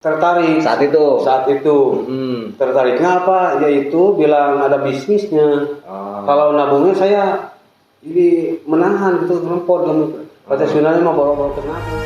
tertarik saat itu. Tertariknya apa? Yaitu bilang ada bisnisnya. Kalau nabungnya saya ini menahan gitu, rempot kamu. Profesionalnya mau bawa-bawa ke nabung.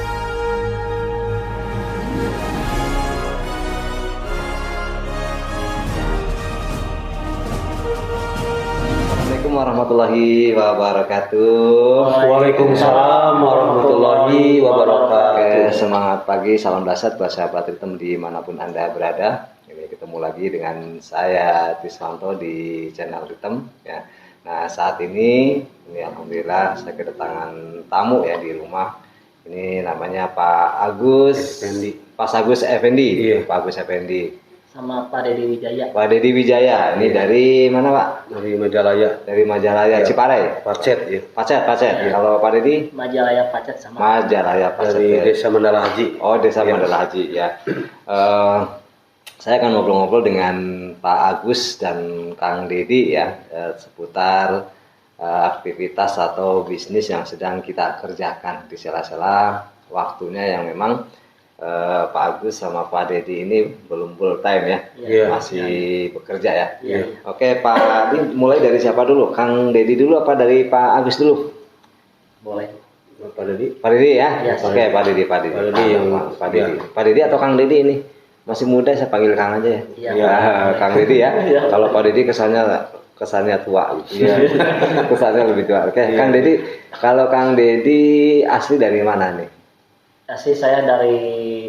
Assalamualaikum warahmatullahi wabarakatuh. Waalaikumsalam warahmatullahi wabarakatuh. Semangat pagi, salam dahsyat buat sahabat Ritem dimanapun Anda berada. Ini ketemu lagi dengan saya Tiswanto di channel Ritem ya. Nah saat ini alhamdulillah saya kedatangan tamu ya di rumah. Ini namanya Pak Agus Effendi. Pak Agus Effendi. Iya. Pak Agus Effendi. Sama Pak Dedi Wijaya. Pak Dedi Wijaya. Ini dari mana Pak? Dari Majalaya. Dari Majalaya, Ya. Ciparai. Pacet ya. Pacet. Ya. Kalau Pak Dedi? Majalaya Pacet sama. Majalaya Pacet. Dari ya. Desa Mandala Haji. Oh, Desa Ya. Mandala Haji ya. Saya akan ngobrol-ngobrol dengan Pak Agus dan Kang Dedi ya seputar aktivitas atau bisnis yang sedang kita kerjakan di sela-sela waktunya yang memang Pak Agus sama Pak Dedi ini belum full time ya, Iya. masih bekerja ya. Iya. Oke Pak, ini mulai dari siapa dulu? Kang Dedi dulu apa dari Pak Agus dulu? Boleh. Pak Dedi. Pak Dedi ya? Iya, Oke Pak Dedi. Pak Dedi yang Pak Dedi. Pak Dedi atau Kang Dedi ini? Masih muda saya panggil Kang aja ya. Iya. Ya, Kang Dedi ya. Iya. Kalau Pak Dedi kesannya tua gitu. Iya. Kesannya lebih tua. Oke, Iya. Kang Dedi, kalau Kang Dedi asli dari mana nih? Asli saya dari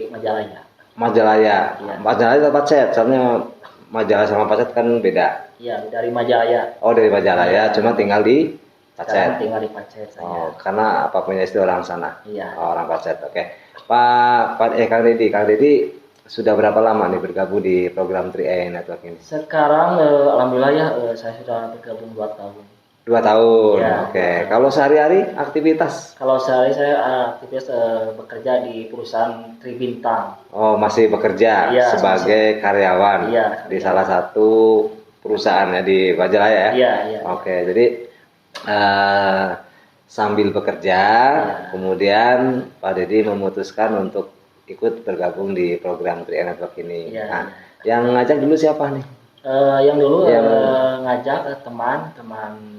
Majalaya. Majalaya. Iya. Majalaya atau Pacet? Soalnya Majalaya sama Pacet kan beda. Iya, dari Majalaya. Oh, dari Majalaya, cuma tinggal di Sekarang Pacet. tinggal di Pacet saya. Oh, karena apa punya istri orang sana. Iya. Oh, orang Pacet. Oke. Kang Dedi sudah berapa lama nih bergabung di program 3A Network ini? Sekarang alhamdulillah ya saya sudah bergabung 2 tahun. 2 tahun. Ya. Oke. Kalau sehari-hari aktivitas? Kalau sehari saya aktivitas bekerja di perusahaan Tribintang. Oh, masih bekerja Iya, sebagai karyawan Iya. di salah satu perusahaan ya di Majalaya ya. Iya. Oke. Jadi sambil bekerja, kemudian Pak Dedi memutuskan untuk ikut bergabung di program 3A Network ini. Iya, Nah, yang ngajak dulu siapa nih? Yang dulu Yang- ngajak teman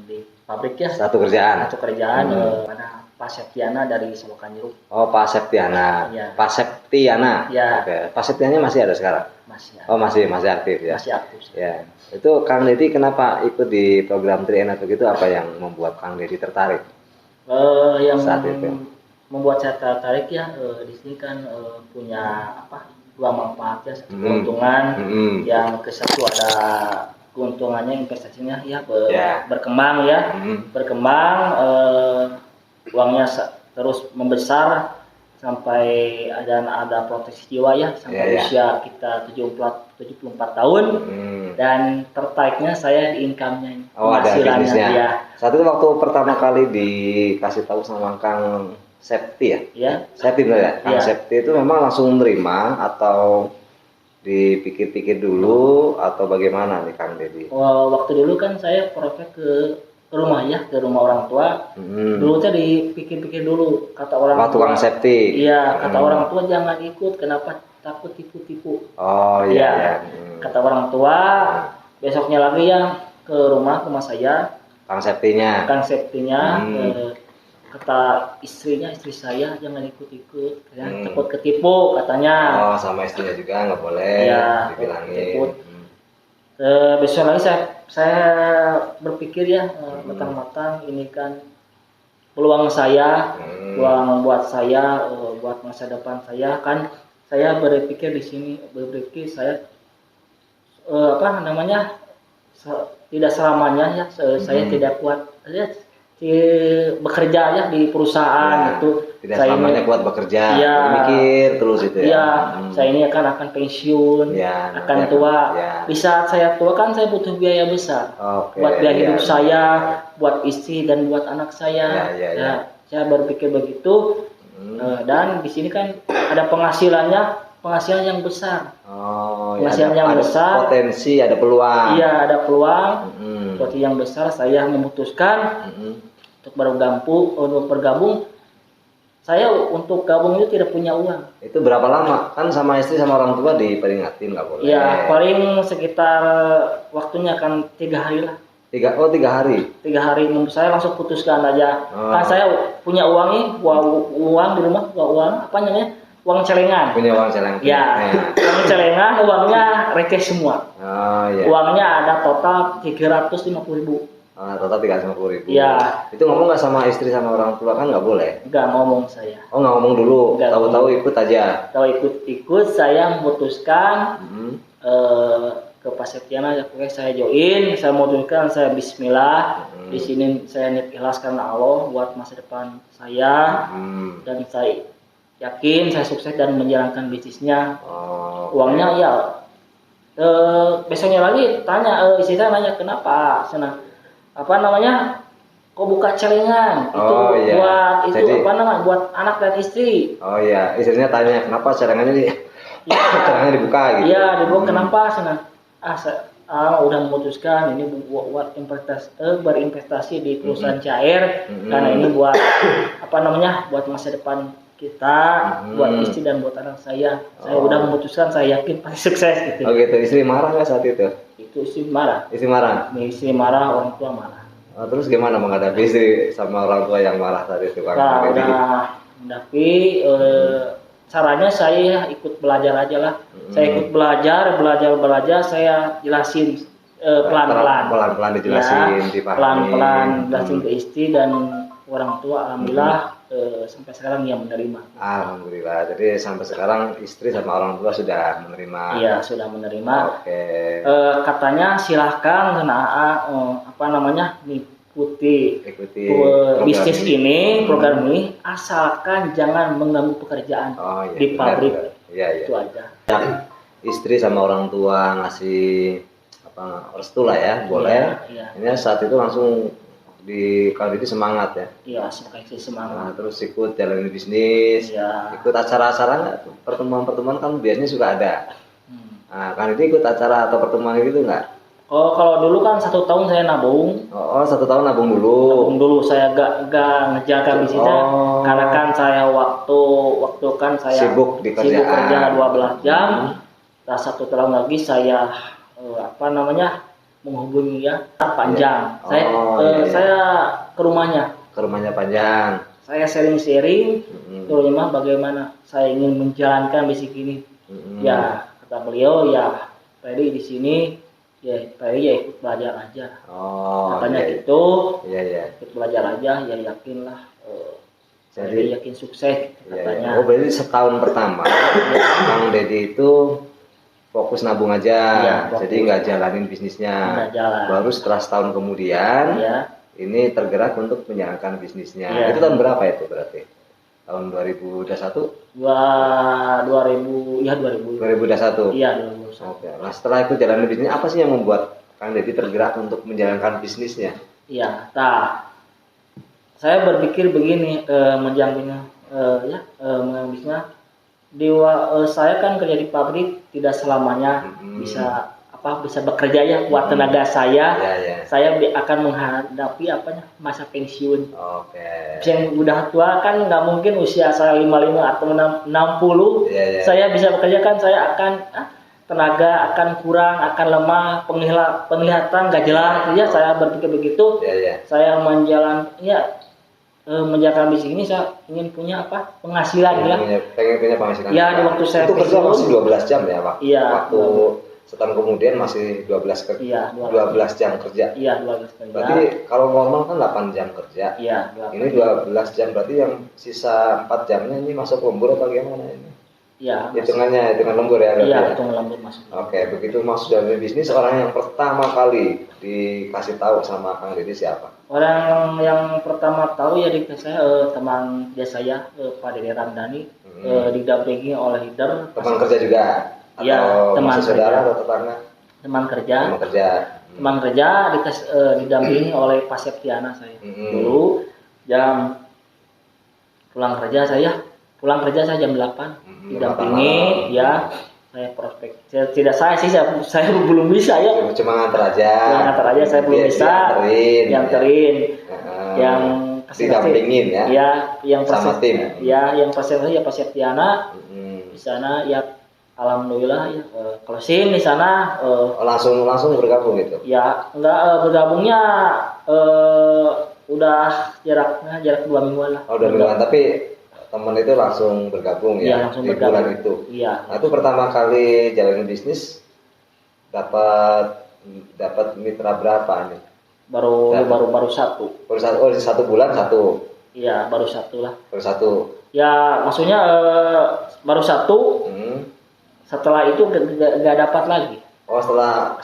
di pabrik ya. Satu kerjaan. Satu kerjaan pada Pak Septiana dari Solokan Jeruk. Oh, Pak Septiana. Iya. Pak Septiana. Iya. Oke. Pak Septiana masih ada sekarang? Masih Oh, masih aktif ya. masih aktif. Ya. Itu Kang Dedi kenapa ikut di program 3A Network itu, apa yang membuat Kang Dedi tertarik? Yang Saat itu. membuat saya tertarik ya di sini kan punya dua manfaat ya, satu keuntungan yang ke satu ada keuntungannya investasinya ya Ya. berkembang ya berkembang uangnya terus membesar sampai ada proteksi jiwa ya sampai Ya. usia kita 74 tahun dan tertariknya saya di income-nya Oh, ada bisnisnya. ya. Saat itu waktu pertama kali dikasih tahu sama Kang Septi ya? Ya. Septi benar ya? Kang Iya. Septi itu memang langsung menerima atau dipikir-pikir dulu atau bagaimana nih Kang Dedi? Waktu dulu kan saya profek ke rumah ya, ke rumah orang tua. Dulu saya dipikir-pikir dulu, kata orang Waktu tua. Kang Septi? Iya, kata orang tua jangan ikut, kenapa takut tipu-tipu. Oh iya. Iya. Kata orang tua, besoknya lagi ya ke rumah saya, Kang Septinya? Kang Septinya, kata istri saya jangan ikut-ikut, ya, takut ketipu katanya. Oh, sama istrinya juga nggak boleh Iya, dibilangin. ikut. Besok lagi saya berpikir ya matang-matang, ini kan peluang saya, peluang buat saya, buat masa depan saya kan. Saya berpikir di sini, saya tidak selamanya ya saya tidak kuat ya, bekerja ya di perusahaan itu. Tidak saya selamanya ini- kuat bekerja, Iya. mikir terus itu ya. Iya, saya ini akan pensiun, Ya, akan nanti tua. ya. Di saat saya tua kan saya butuh biaya besar. Oke, Buat biaya iya. hidup saya, buat istri dan buat anak saya. Ya. Saya berpikir begitu. Dan di sini kan ada penghasilan yang besar. Oh, Penghasilan yang ada besar. potensi, ada peluang. Iya, ada peluang. Mm-mm. yang besar saya memutuskan Mm-mm. untuk bergabung saya untuk gabung itu tidak punya uang. Itu berapa lama? Kan sama istri sama orang tua diperingatin nggak boleh. Ya paling sekitar waktunya kan 3 hari lah. 3 hari. 3 hari saya langsung putuskan aja. Kan saya punya uang nih, uang di rumah, uang apa namanya? Uang celengan. Punya uang celengan. Ya, uang celengan, uangnya receh semua. Oh iya. Uangnya ada total 350.000. Total 350.000. Ya. Itu ngomong nggak sama istri sama orang tua kan nggak boleh? Nggak ngomong saya. Oh nggak ngomong dulu. Nggak Tahu-tahu ikut aja. Tahu ikut saya memutuskan ke Pak Septiana, ya pokoknya saya join, saya memutuskan, saya Bismillah. Di sini saya niat ikhlas karena Allah buat masa depan saya. Dan saya yakin saya sukses dan menjalankan bisnisnya. Uangnya ya besoknya lagi tanya istri saya nanya kenapa senang apa namanya kok buka celengan itu buat itu jadi, apa namanya buat anak dan istri. Oh iya, istrinya tanya kenapa celengannya celengannya dibuka gitu. Iya dibuka kenapa senang udah memutuskan ini buat berinvestasi di perusahaan cair karena ini buat apa namanya buat masa depan kita, buat istri dan buat anak saya udah memutuskan, saya yakin pasti sukses gitu. Oh gitu, istri marah nggak saat itu? Itu istri marah. Istri marah, orang tua marah. Terus gimana menghadapi istri sama orang tua yang marah tadi itu? Nah, udah menghadapi caranya saya ikut belajar aja lah. Saya ikut belajar, saya jelasin pelan-pelan dijelasin, dipahami. Pelan-pelan jelasin ke istri dan orang tua, alhamdulillah sampai sekarang dia menerima. Alhamdulillah. Jadi sampai sekarang istri sama orang tua sudah menerima. Iya, sudah menerima. Oke. Katanya silahkan apa namanya ikuti bisnis ini, program ini, asalkan jangan mengganggu pekerjaan di pabrik. Iya. Itu aja. Istri sama orang tua ngasih apa restu lah ya, boleh. Iya. Ini saat itu langsung kalau itu semangat ya. Iya, semakin semangat. Nah, terus ikut jalanin bisnis, ikut acara-acara nggak? Pertemuan-pertemuan kan biasanya suka ada. Nah, kan itu ikut acara atau pertemuan gitu nggak? Oh, kalau dulu kan 1 tahun saya nabung. 1 tahun nabung dulu. Nabung dulu, saya gak ngejaga bisnisnya karena kan saya waktu kan saya sibuk kerja 12 jam. Nah, 1 tahun lagi saya apa namanya menghubungi ya panjang. Saya ke rumahnya. Ke rumahnya Panjang. Saya sharing-sharing. Terus bagaimana saya ingin menjalankan bisnis ini. Ya kata beliau ya Freddy di sini ya Freddy ya ikut belajar aja. Katanya gitu. Iya. Ikut belajar aja ya yakinlah. Jadi yakin sukses katanya. Oh berarti setahun pertama Kang Deddy itu fokus nabung aja, jadi nggak jalanin bisnisnya. Baru setelah setahun kemudian, ini tergerak untuk menjalankan bisnisnya. Itu tahun berapa itu berarti? Tahun 2021? 2021. Iya 2021. Oke. Nah setelah itu jalanin bisnis, apa sih yang membuat Kang Deddy tergerak untuk menjalankan bisnisnya? Iya, saya berpikir begini, menjalankan bisnisnya. Saya kan kerja di pabrik tidak selamanya bisa bekerja ya buat tenaga saya. Saya akan menghadapi masa pensiun. Yang udah tua kan nggak mungkin usia saya 55 atau 60. Saya bisa bekerja kan saya akan tenaga akan kurang, akan lemah, penglihatan nggak jelas. Saya berpikir begitu. Saya menjalankan bisnis ini saya ingin punya penghasilan pengen punya penghasilan ya di waktu saya itu kerja masih 12 jam ya Pak? Waktu setahun kemudian masih 12 jam kerja. Iya 12 kerja. Berarti kalau normal kan 8 jam kerja. Iya. Ini 12 jam berarti yang sisa 4 jamnya ini masuk lembur atau gimana ini? Iya. Hitungan lembur ya? Iya hitungan lembur masuk. Oke, begitu masuk dalam bisnis orang yang pertama kali dikasih tahu sama Kang Deddy siapa? Orang yang pertama tahu ya saya teman kerja saya Pak Dede Ramdhani, didampingi oleh leader. Teman kerja juga? Iya, teman saudara atau tetangga? Teman kerja didampingi oleh Pak Septiana saya. Dulu pulang kerja saya jam 8 didampingi ya. Saya prospek saya belum bisa ya. Cuma nganter aja. Saya belum bisa. Dianterin. Yang ke didampingin ya. Ya, yang sama tim. Ya, yang presentasi ya Pak Septiana. Hmm. Di sana ya alhamdulillah ya closing di sana langsung bergabung gitu. Ya, enggak bergabungnya udah jarak 2 mingguan lah. Oh, 2 mingguan, tapi teman itu langsung bergabung ya, ya langsung di bergabung. bulan itu. Iya. Nah, itu pertama kali jalanin bisnis dapat mitra berapa nih? Baru satu. Baru satu, oh, 1 bulan 1. Iya, baru 1 lah. Baru 1. Ya, maksudnya baru 1. Setelah itu gak dapat lagi. Oh, setelah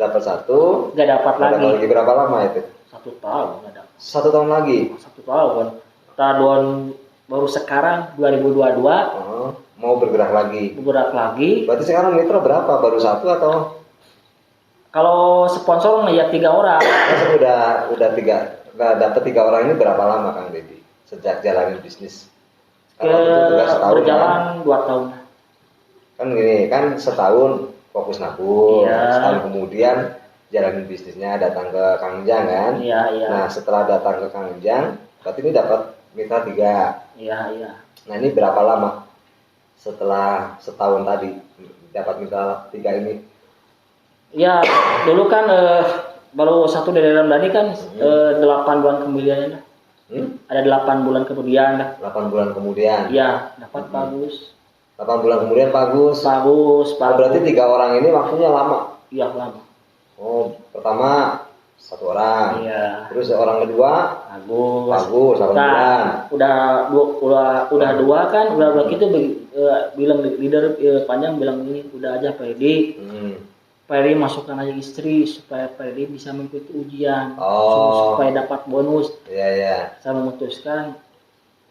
dapat 1, gak dapat lagi. Berapa lama itu? 1 tahun gak dapat. 1 tahun lagi. 1 tahun. Tahun baru sekarang 2022. Mau bergerak lagi. Berarti sekarang mitra berapa? Baru 1 atau? Kalau sponsor ya 3 orang. Udah 3. Nggak dapat 3 orang ini berapa lama Kang Deddy sejak jalanin bisnis? Berjalan 2 tahun. Kan gini, kan setahun fokus nabung, Iya. setahun kemudian jalanin bisnisnya, datang ke Kang Ujang kan? Iya. Nah, setelah datang ke Kang Ujang, berarti ini dapat mitra 3. Iya. Nah, ini berapa lama setelah setahun tadi dapat mitra 3 ini? Ya, dulu kan baru 1 dari Ramdhani kan 8 bulan kemudian. Ada 8 bulan kemudian. 8 bulan kemudian. Iya, dapat bagus. 8 bulan kemudian bagus. Bagus. Oh, berarti 3 orang ini waktunya lama. Iya, lama. Oh, pertama 1 orang. Iya. Terus orang kedua bagus 8 bulan. Udah 2 kan, udah gitu bilang leader Panjang bilang ini udah aja Pak Edi. Pak Edi masukkan aja istri supaya Pak Edi bisa mengikuti ujian. Supaya dapat bonus. Iya. Saya memutuskan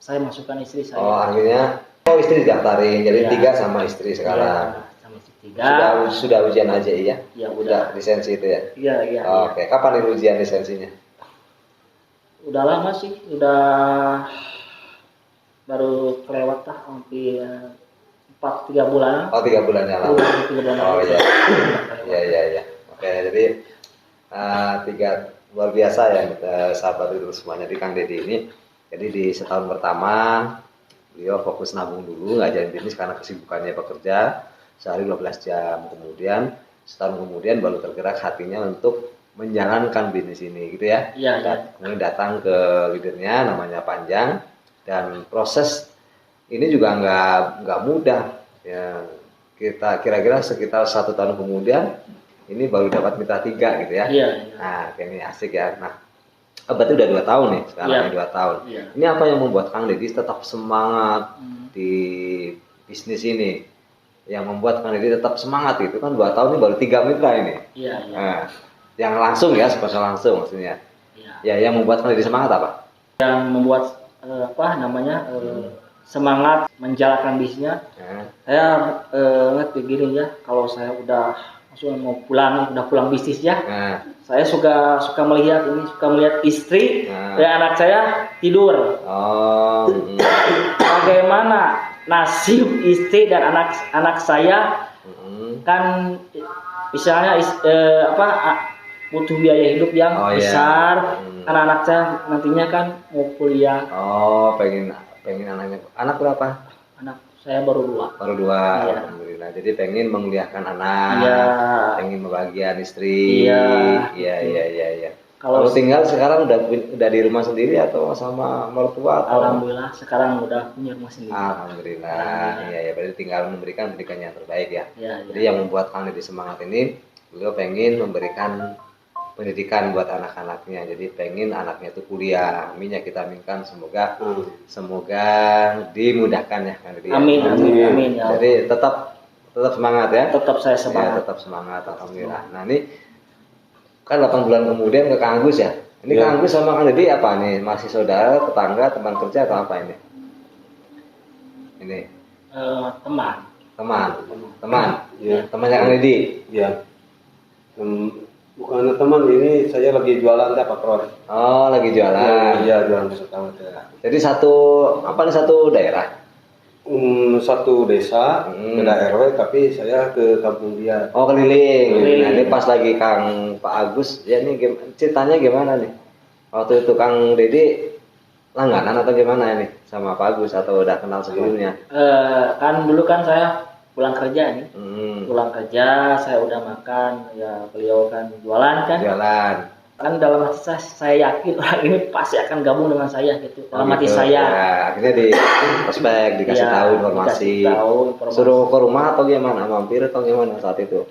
saya masukkan istri saya. Oh, artinya istri didaftarin, jadi 3 sama istri sekarang. Ya, sama istri 3. Sudah ujian aja iya? Ya udah. Lisensi itu ya? Iya. Oke, kapan ini ujian lisensinya? Udah lama sih, udah baru kelewat lah hampir 3 bulan. Oh, 3 bulan yang lalu. 3 bulan. Oh iya. Iya. Oke, jadi 3 luar biasa ya sahabat itu semuanya di Kang Deddy ini. Jadi di setahun pertama beliau fokus nabung dulu, nggak jalan bisnis karena kesibukannya bekerja sehari 12 jam. Kemudian setahun kemudian baru tergerak hatinya untuk menjalankan bisnis ini, gitu ya. Iya. Kemudian datang ke leadernya namanya Panjang, dan proses ini juga nggak mudah. Ya, kita kira-kira sekitar 1 tahun kemudian ini baru dapat mitra 3 gitu ya. Iya. Nah, ini asik ya. Nah, berarti udah 2 tahun nih sekarang. Iya. Ini 2 tahun. Iya. Ini apa yang membuat Kang Deddy tetap semangat di bisnis ini? Yang membuat Kang Deddy tetap semangat itu kan 2 tahun ini baru 3 mitra ini. Iya. Nah, yang langsung ya, sponsor langsung maksudnya. Iya. Ya, yang membuat Kang Deddy semangat apa? Yang membuat semangat menjalankan bisnisnya. Saya ingat begini ya, kalau saya udah mau pulang bisnis ya. Saya suka melihat istri dan anak saya tidur. Bagaimana nasib istri dan anak saya? Kan misalnya butuh biaya hidup yang besar. Anak-anak saya nantinya kan mau kuliah. Oh, pengen anaknya. Anak berapa? Anak saya baru 2. Baru 2. Iya. Alhamdulillah. Jadi pengen menguliahkan anak. Iya. Pengen membahagiakan istri. Iya. Iya. Kalau tinggal sekarang udah di rumah sendiri atau sama mertua? Alhamdulillah sekarang udah punya rumah sendiri. Alhamdulillah. Iya, berarti tinggal memberikan pendidikan yang terbaik ya. Iya. Jadi yang membuat Kang Deddy semangat ini, beliau pengen memberikan pendidikan buat anak-anaknya. Jadi pengen anaknya itu kuliah. Amin ya, kita aminkan, semoga dimudahkan ya Kang Deddy. Amin ya. Jadi tetap semangat ya. Tetap saya semangat. Ya, tetap semangat, alhamdulillah. Nah, ini kan 8 bulan kemudian ke Kang Agus ya. Ini Kang Agus sama Kang Deddy apa nih? Masih saudara, tetangga, teman kerja atau apa ini? Ini Teman. Iya. Temannya Kang Deddy. Iya. Bukan teman, ini saya lagi jualan Pak Kron. Oh, lagi jualan. Iya, jualan pertama saya. Jadi satu daerah. Satu desa, beda RW, tapi saya ke kampung dia. Oh, keliling. Nah, ini pas lagi Kang Pak Agus, ya ini ceritanya gimana nih? Waktu itu Kang Deddy langganan atau gimana ini sama Pak Agus atau udah kenal sebelumnya? Kan dulu kan saya pulang kerja nih. Hmm. Pulang kerja saya udah makan, ya beliau kan jualan kan. Jualan. Kan dalam hati saya yakin orang ini pasti akan gabung dengan saya gitu. Dalam hati Gitu. saya. Ya, akhirnya di prospek dikasih Ya, tahu informasi. dikasih tahu informasi. Suruh ke rumah atau gimana? Mampir atau gimana saat itu?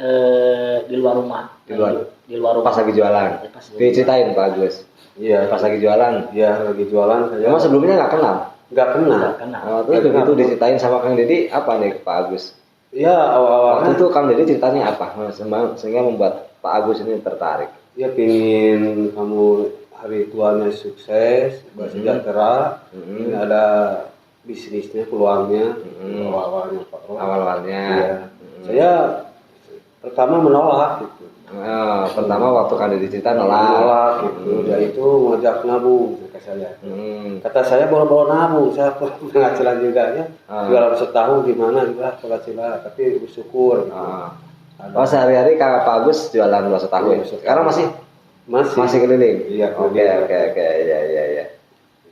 Di luar rumah. Di luar. Di luar rumah. Pas lagi jualan. Ya, pas lagi Diceritain Pak Agus. Iya, Pas lagi jualan. ya lagi jualan saya. Emang sebelumnya nggak kenal? Nggak kenal. Nggak kenal. Terus begitu diceritain sama Kang Deddy apa nih Pak Agus? Ya awal-awalnya Waktu itu Kang Deddy ceritanya apa? Sehingga membuat Pak Agus ini tertarik. dia pingin kamu hari tuanya sukses, bersejahtera, ini ada bisnisnya, peluangnya, awal-awalnya Pak. Awal-awalnya. Iya. Saya pertama menolak gitu. Pertama waktu Kang Deddy cerita nolak. Menolak gitu. Dia itu ngajak nabung kata saya. Kata saya bawa nabung, saya penghasilan juga ya. Dalam setahun gimana juga penghasilan, tapi bersyukur. Gitu. Oh sehari-hari Kang Pak Agus jualan 2 tahun. Sekarang masih keliling. Iya. Oke ya.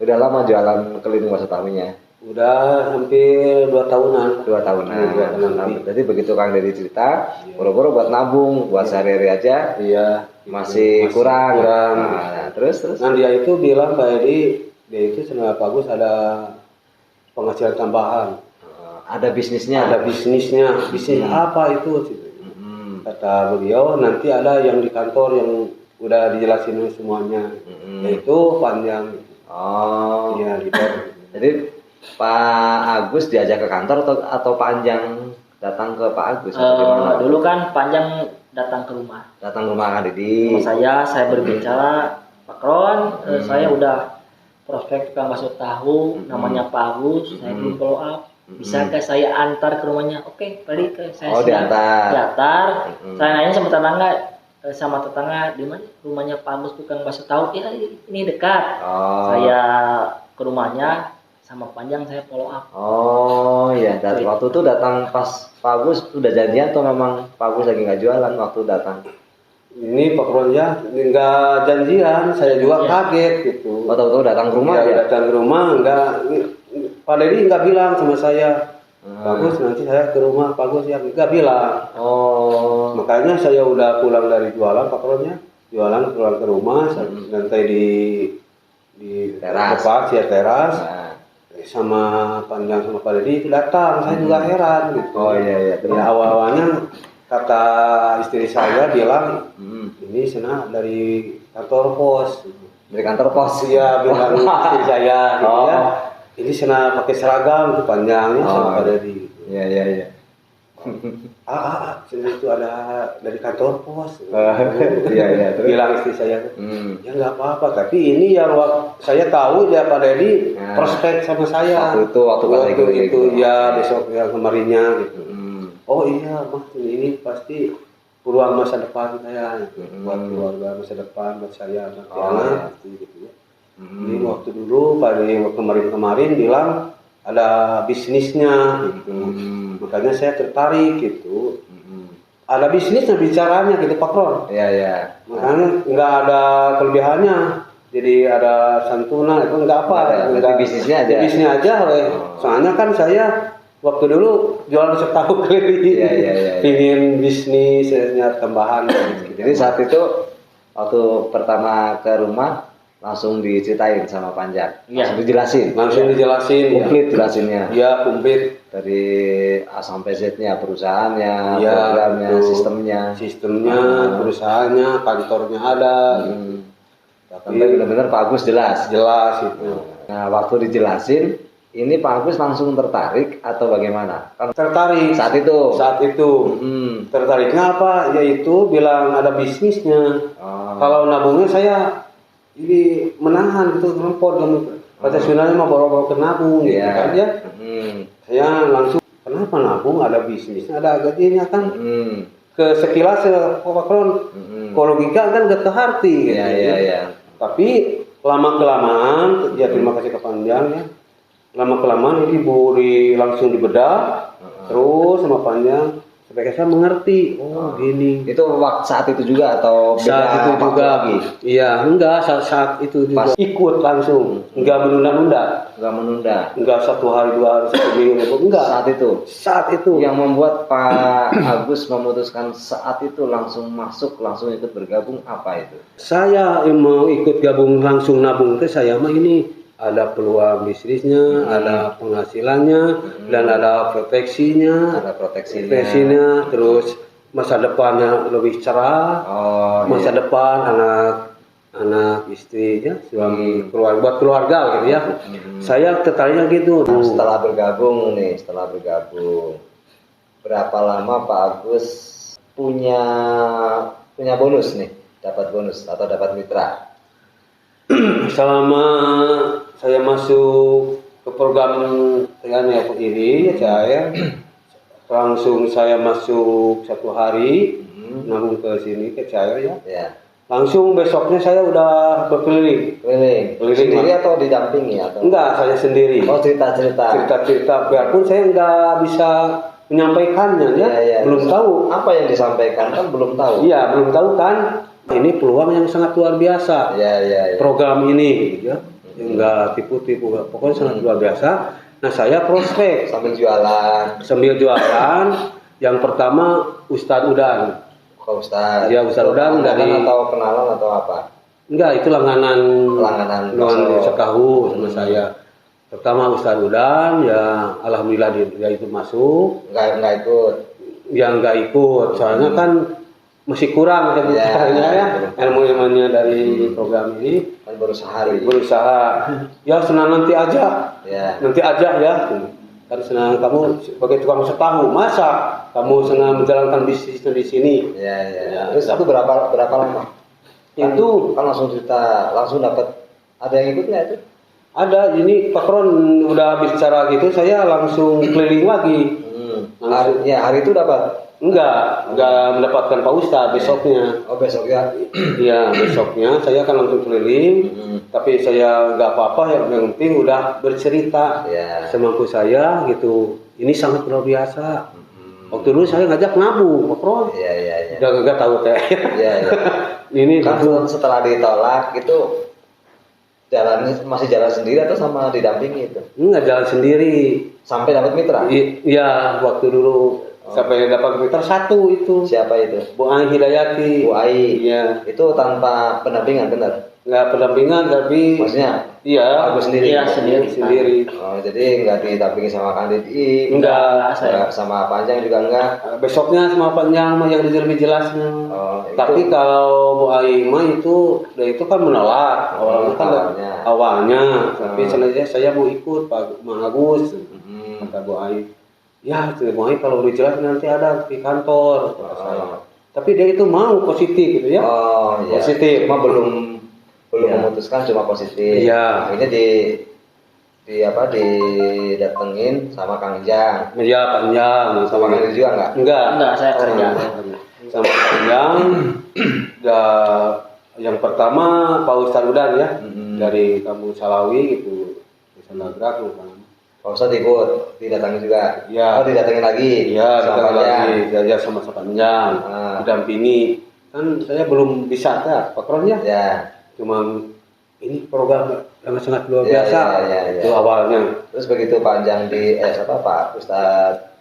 Udah lama jualan keliling 2 tahunnya. Udah hampir 2 tahunan. 2 tahunan. Iya, 2 tahunan lebih. Jadi begitu Kang Deddy cerita, boro-boro buat nabung, buat sehari-hari aja. Iya. Masih kurang. Kurang. Nah, terus. Nah dia itu bilang Pak Edi, dia itu sebenarnya bagus ada penghasilan tambahan. Ada bisnisnya. Ada bisnisnya. Bisnis apa itu? Kata beliau nanti ada yang di kantor yang udah dijelasin semuanya. Yaitu panjang. Oh. Iya gitu. Jadi Pak Agus diajak ke kantor atau Panjang datang ke Pak Agus? Dulu kan Panjang datang ke rumah. Datang ke rumah Kang Deddy. Sama saya berbicara, Pak Kron, saya udah prospek tukang bakso tahu, namanya Pak Agus, saya belum follow up. Bisakah saya antar ke rumahnya? Oke, tadi saya diantar. Saya nanya sama tetangga, di mana rumahnya Pak Agus tukang bakso tahu? Ya ini dekat. Saya ke rumahnya sama Panjang saya follow up. Oh iya, waktu itu datang pas Pak Agus udah janjian atau memang Pak Agus lagi nggak jualan waktu datang? Ini Pak Ronja nggak janjian, saya juga kaget gitu. Tahu-tahu datang ke rumah ya? Ya? Datang ke rumah Pak Deddy nggak bilang sama saya. Bagus nanti saya ke rumah Pak Agus ya nggak bilang. Makanya saya udah pulang dari jualan Pak Ronja, jualan pulang ke rumah, santai di teras. Sama Panjang sama Pak Deddy itu datang, saya juga heran gitu. Iya. Ya awalnya kata istri saya bilang ini sana dari kantor pos. Dari kantor pos? Iya bilang istri saya gitu ya. Ini sana pakai seragam tuh Panjangnya sama Pak Deddy. Iya. Sini itu ada dari kantor pos. Iya. Bilang istri saya, ya nggak apa-apa. Tapi ini yang saya tahu ya Pak Deddy prospek sama saya. Waktu itu ya besok yang kemarinnya gitu. Oh iya mah ini pasti peluang masa depan saya buat keluarga masa depan buat saya nanti gitu ya. Ini waktu dulu pada kemarin bilang ada bisnisnya gitu. Makanya saya tertarik gitu. Ada bisnisnya bicaranya gitu Pak Ron. Iya. Makanya nggak ada kelebihannya. Jadi ada santunan itu nggak apa. Nggak bisnisnya aja. Bisnisnya aja. Soalnya kan saya waktu dulu jualan setahu keliling. Iya. Pingin bisnisnya tambahan. Jadi saat itu waktu pertama ke rumah langsung diceritain sama Panjang. Langsung dijelasin. Komplit jelasinnya. Iya, komplit. Dari A sampai Z-nya, perusahaannya, programnya, sistemnya, perusahaannya, kantornya ada. Sampai benar-benar Pak Agus jelas itu. Nah, waktu dijelasin, ini Pak Agus langsung tertarik atau bagaimana? Tertarik. Saat itu. Tertariknya apa? Yaitu bilang ada bisnisnya. Kalau nabungnya saya ini menahan gitu, rempot kata sebenarnya mau bawa ke nabung gitu kan ya. Saya langsung kenapa nabung, ada bisnisnya, ada gajinya kan. Ke sekilas Pak Kron, logika kan gak ke hati gitu. Iya. Tapi lama kelamaan ya terima kasih ke Panjang ya. Lama kelamaan ini langsung dibedah terus sama Panjang mereka mengerti. Oh gini. Itu waktu saat itu juga atau Saat itu beda waktu juga. lagi? Iya, enggak saat itu juga. Ikut langsung, enggak menunda-nunda. Nggak menunda. Enggak 1 hari 2 hari 1 minggu enggak. Saat itu. Yang membuat Pak Agus memutuskan saat itu langsung masuk, langsung ikut bergabung apa itu? Saya mau ikut gabung langsung nabung itu saya mah ini ada peluang bisnisnya, ada penghasilannya, dan ada proteksinya. Ada proteksinya. Terus masa depannya lebih cerah. Oh, Masa iya. depan anak istrinya, suami, keluarga, buat keluarga gitu ya. Saya tertariknya gitu. Nah, setelah bergabung, berapa lama Pak Agus punya bonus nih? Dapat bonus atau dapat mitra? Selama saya masuk ke program TNI ini, saya langsung saya masuk 1 hari nabung ke sini ke saya ya. Ya. Langsung besoknya saya udah berkeliling. Keliling sendiri atau didampingi atau? Enggak, saya sendiri. Oh, cerita-cerita. Biarpun saya enggak bisa menyampaikannya ya. Ya. Belum tahu. Apa yang disampaikan kan belum tahu. Iya, belum tahu kan. Ini peluang yang sangat luar biasa. Ya. Program ini gitu ya. Enggak tipu-tipu, pokoknya sangat luar biasa. Nah, saya prospek sambil jualan. Yang pertama Ustadz Udan. Kok Ustadz? Ya, Ustadz Udan dari atau kenalan atau apa? Enggak, itu langganan Langganan Sekahu sama saya. Pertama Ustadz Udan, ya alhamdulillah dia itu masuk. Enggak ikut. Yang enggak ikut, soalnya kan masih kurang kan caranya ya, ilmu-ilmunya dari program ini. Kan berusaha. Ya senang nanti aja. Ya. Nanti aja ya. Kan senang kamu sebagai tukang setahu, masa kamu senang menjalankan bisnis di sini. Ya. Terus itu berapa lama? Itu kan langsung dapat, ada yang ikut nggak itu? ada, ini Pak Ron udah bicara gitu, saya langsung keliling lagi. Hari itu dapat? Enggak mendapatkan Pak Ustadz besoknya. Oh, besoknya? Iya, besoknya saya akan langsung keliling. Tapi saya nggak apa-apa, yang penting udah bercerita semampu saya gitu. Ini sangat luar biasa. Waktu dulu saya ngajak nabung, Pak Ron. Iya. Udah nggak tahu teh. Iya. Ini kan setelah ditolak itu masih jalan sendiri atau sama didampingi itu? Enggak, jalan sendiri. Sampai dapat mitra? Iya, waktu dulu sampai dapat mitra 1 itu. Siapa itu? Bu Ai Hidayati. Bu Ai. Iya. Itu tanpa pendampingan, benar? Nggak pendampingan, tapi maksudnya? Iya. Aku sendiri. Iya, sendiri. Oh, jadi nggak didampingi sama Kandid I? Enggak, saya. Sama Panjang juga enggak? Besoknya sama Panjang mah yang lebih jelasnya. Tapi kalau Bu Ai mah itu kan menolak awalnya. Tapi sebenarnya saya mau ikut Pak Agus. Kata Bu Ai. Ya, Bu Ai kalau udah jelas nanti ada di kantor. Tapi dia itu mau positif gitu ya. Oh, iya. Positif. Cuma belum memutuskan, cuma positif. Iya. Akhirnya didatengin sama Kang Jang. Iya, Panjang. Sama Kang juga enggak? Enggak, saya kerja. Sama Panjang. Yang pertama Pak Ustadz Udan ya, dari kampung Salawi gitu. Bisa nagrak kan. Pak Ustadz ikut, didatangi juga. Ya. Oh, didatangi lagi. Iya, sama lagi. Dia sama Panjang. Didampingi. Kan saya belum bisa Pak Ron ya. Ya. Cuma ini program yang sangat luar biasa. Itu awalnya. Terus begitu Panjang Pak Ustadz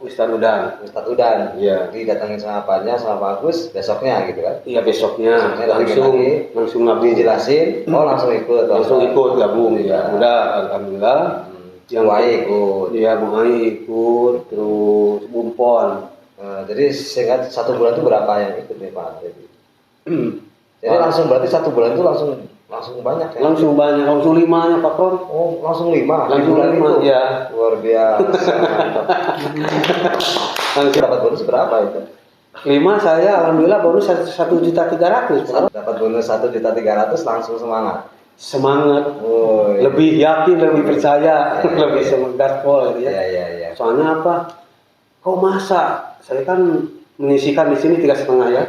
Udan. Iya. Didatangin sama Panjang sama Pak Agus besoknya gitu kan? Iya, besoknya langsung nabung. Dijelasin, langsung ikut. Langsung ikut gabung ya. Udah, alhamdulillah. Yang Buai ikut. Iya, Buai ikut, terus Bumpon. Jadi singkat 1 bulan itu berapa yang ikut nih Pak? Jadi langsung berarti 1 bulan itu langsung banyak ya? Langsung 5-nya Pak Ron. Oh, langsung 5? Langsung 5, ya. Luar biasa. Langsung dapat bonus berapa itu? 5 saya alhamdulillah bonus 1.300.000. Dapat bonus 1.300.000 langsung semangat. Lebih yakin, lebih percaya, lebih semangat pol ya. Iya. Soalnya apa? Kok masa? Saya kan menyisikan di sini 3,5 ya.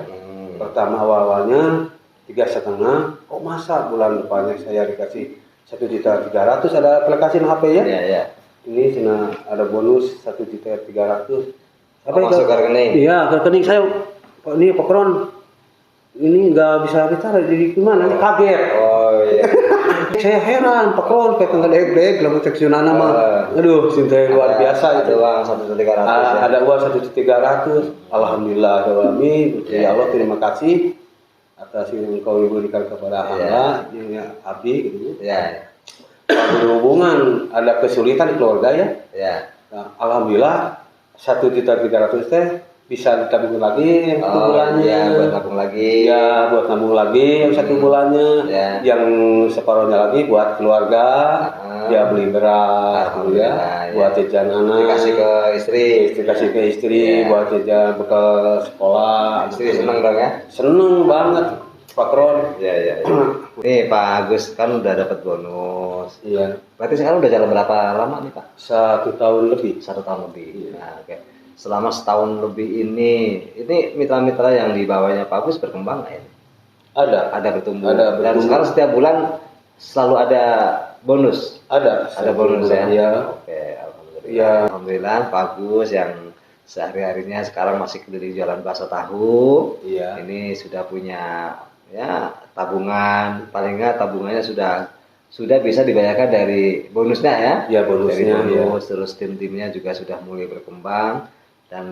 Pertama awalnya 3,5. Kok masa bulan depannya saya dikasih 1.300.000, ada aplikasi HP ya? Iya. Ini ada bonus 1.300.000. apa itu? Masuk ke rekening. Iya, ke rekening saya. Ini Pakron ini nggak bisa ditaruh, jadi gimana? Ini kaget. Oh iya. Saya heran, Pakron kayak nggak deg-deg, lalu seksional nama. Aduh, cinta luar biasa Ada itu. uang 1.300 ya. Ada uang 1.300. Alhamdulillah, Gusti Allah terima kasih atas yang engkau berikan kepada hamba, ini abdi gitu. Ya. Kalau berhubungan ada kesulitan keluarga ya. Ya. Nah, alhamdulillah 1.300 teh bisa ditabung lagi yang satu bulannya. Iya, buat nabung lagi. Iya, buat nabung lagi yang satu bulannya. Ya. Yang separuhnya lagi buat keluarga. Dia beli beras gitu ya. Buat jajan anak. Dikasih ke istri. Dikasih ke istri buat jajan bekal sekolah. Istri seneng dong ya? Seneng banget Pak Kron. Iya. Nih Pak Agus kan udah dapat bonus. Iya. Berarti sekarang udah jalan berapa lama nih Pak? 1 tahun lebih. 1 tahun lebih. Nah, oke. Selama setahun lebih ini mitra-mitra yang di bawahnya Pak Agus berkembang nggak ini? Ada bertumbuh. Ada Dan bertumbuh. sekarang setiap bulan selalu ada bonus. Ada Bonus ya? Iya. Oke, alhamdulillah. Ya. Alhamdulillah Pak Agus yang sehari-harinya sekarang masih keliling jualan bakso tahu. Iya. Ini sudah punya ya tabungan, paling nggak tabungannya sudah bisa dibayarkan dari bonusnya ya. Ya, bonusnya, dari bonus, terus tim-timnya juga sudah mulai berkembang dan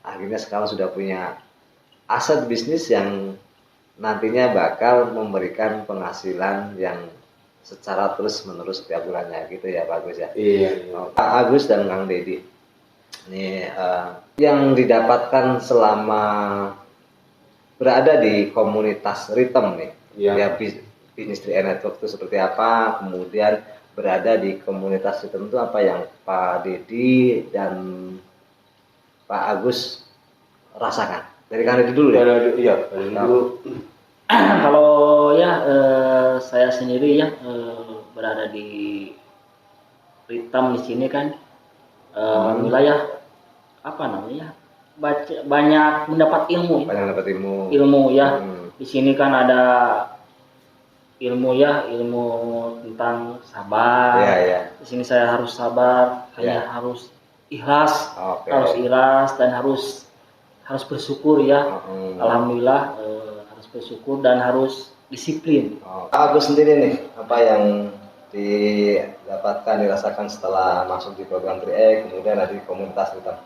akhirnya sekarang sudah punya aset bisnis yang nantinya bakal memberikan penghasilan yang secara terus-menerus setiap bulannya gitu ya Pak Agus ya. Iya. Pak Agus dan Kang Dedi, ini yang didapatkan selama berada di komunitas Rhythm nih, ya bisnis 3 Network itu seperti apa, kemudian berada di komunitas Rhythm itu apa yang Pak Dedi dan Pak Agus rasakan? Dari Kang Dedi dulu ya. Iya, dulu. Kalau ya saya sendiri ya berada di Rhythm di sini kan wilayah apa namanya banyak mendapat ilmu ya. Banyak dapat ilmu. Ilmu ya. Di sini kan ada ilmu tentang sabar. Iya. Di sini saya harus sabar, harus ikhlas, harus ikhlas dan harus bersyukur ya. Alhamdulillah harus bersyukur dan harus disiplin. Pak Agus sendiri nih, apa yang dirasakan setelah masuk di program 3E, kemudian ada di komunitas Rhythm?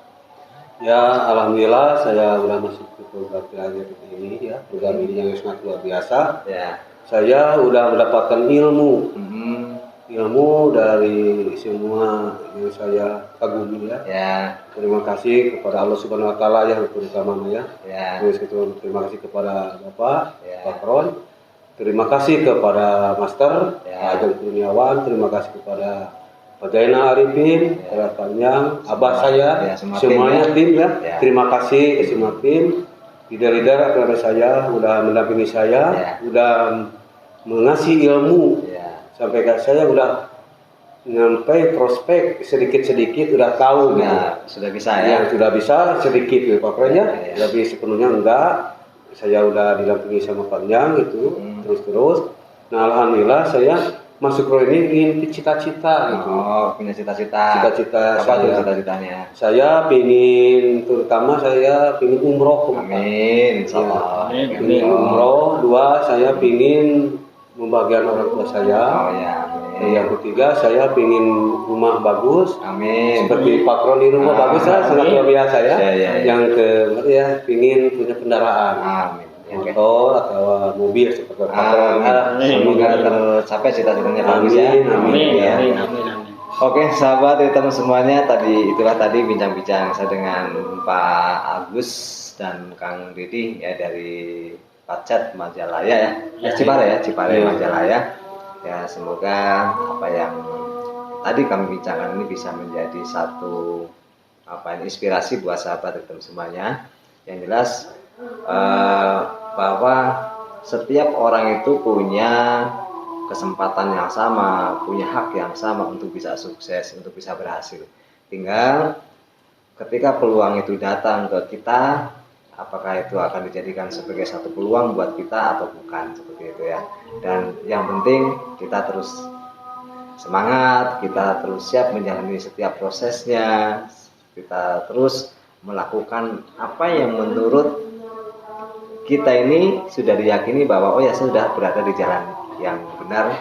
Ya, alhamdulillah saya udah masuk ke program ini ya, program ini yang sangat luar biasa. Ya. Saya udah mendapatkan ilmu dari semua yang saya kagumi ya. Ya. Terima kasih kepada Allah Subhanahu Wa Taala ya, terutamanya ya. Terus terima kasih kepada Bapak Pak Kron. Terima kasih kepada Master Ajeng Kurniawan. Terima kasih kepada Pak Zainal Arifin, Pak Panjang, Abah saya, semuanya tim ya. Terima kasih ke semua tim, leader-leader kepada saya, udah mendampingi saya, udah mengasih ilmu, sampai saya udah sampai prospek sedikit-sedikit udah tahu gitu. Sudah bisa ya? Sudah bisa sedikit gitu Pak Kron ya, lebih sepenuhnya enggak. Saya udah didampingi sama Panjang gitu, terus. Nah alhamdulillah saya masuk pro ini ingin cita-cita gitu. Punya cita-cita. Cita-cita apa saya. Cita-citanya? Saya terutama saya pingin umroh. Amin. Insyaallah. Amin. Umroh. 2 saya pingin membahagiakan orang tua saya. Yang ketiga saya pingin rumah bagus. Amin. Seperti Pak Kron di rumah bagus ya, sangat luar biasa ya. Yang keempat ya pingin punya kendaraan. Amin. Motor atau mobil seperti Pak Kron. Semoga tercapai cita-citanya Pak Agus ya. Amin. Oke, sahabat Rhythm semuanya, itulah tadi bincang-bincang saya dengan Pak Agus dan Kang Dedi ya dari Pacet Majalaya ya. Cipare Majalaya. Ya, semoga apa yang tadi kami bincangkan ini bisa menjadi satu inspirasi buat sahabat Rhythm semuanya. Yang jelas bahwa setiap orang itu punya kesempatan yang sama, punya hak yang sama untuk bisa sukses, untuk bisa berhasil. Tinggal ketika peluang itu datang ke kita, apakah itu akan dijadikan sebagai satu peluang buat kita atau bukan, seperti itu ya. Dan yang penting kita terus semangat, kita terus siap menjalani setiap prosesnya, kita terus melakukan apa yang menurut kita ini sudah diyakini bahwa oh ya sudah berada di jalan yang benar,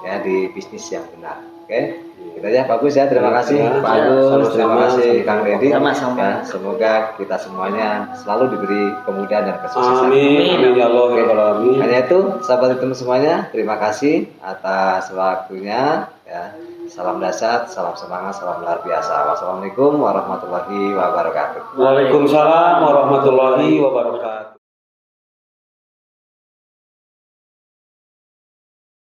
ya di bisnis yang benar. Oke, kita ya bagus ya, terima kasih Pak Agus, terima kasih Kang Deddy. Ya, semoga kita semuanya selalu diberi kemudahan dan kesuksesan. Amin, amin ya Allah, ya Rabbal alamin. Hanya itu, sahabat Ritem semuanya, terima kasih atas waktunya. Ya, salam dahsyat, salam semangat, salam luar biasa. Wassalamualaikum warahmatullahi wabarakatuh. Waalaikumsalam warahmatullahi wabarakatuh.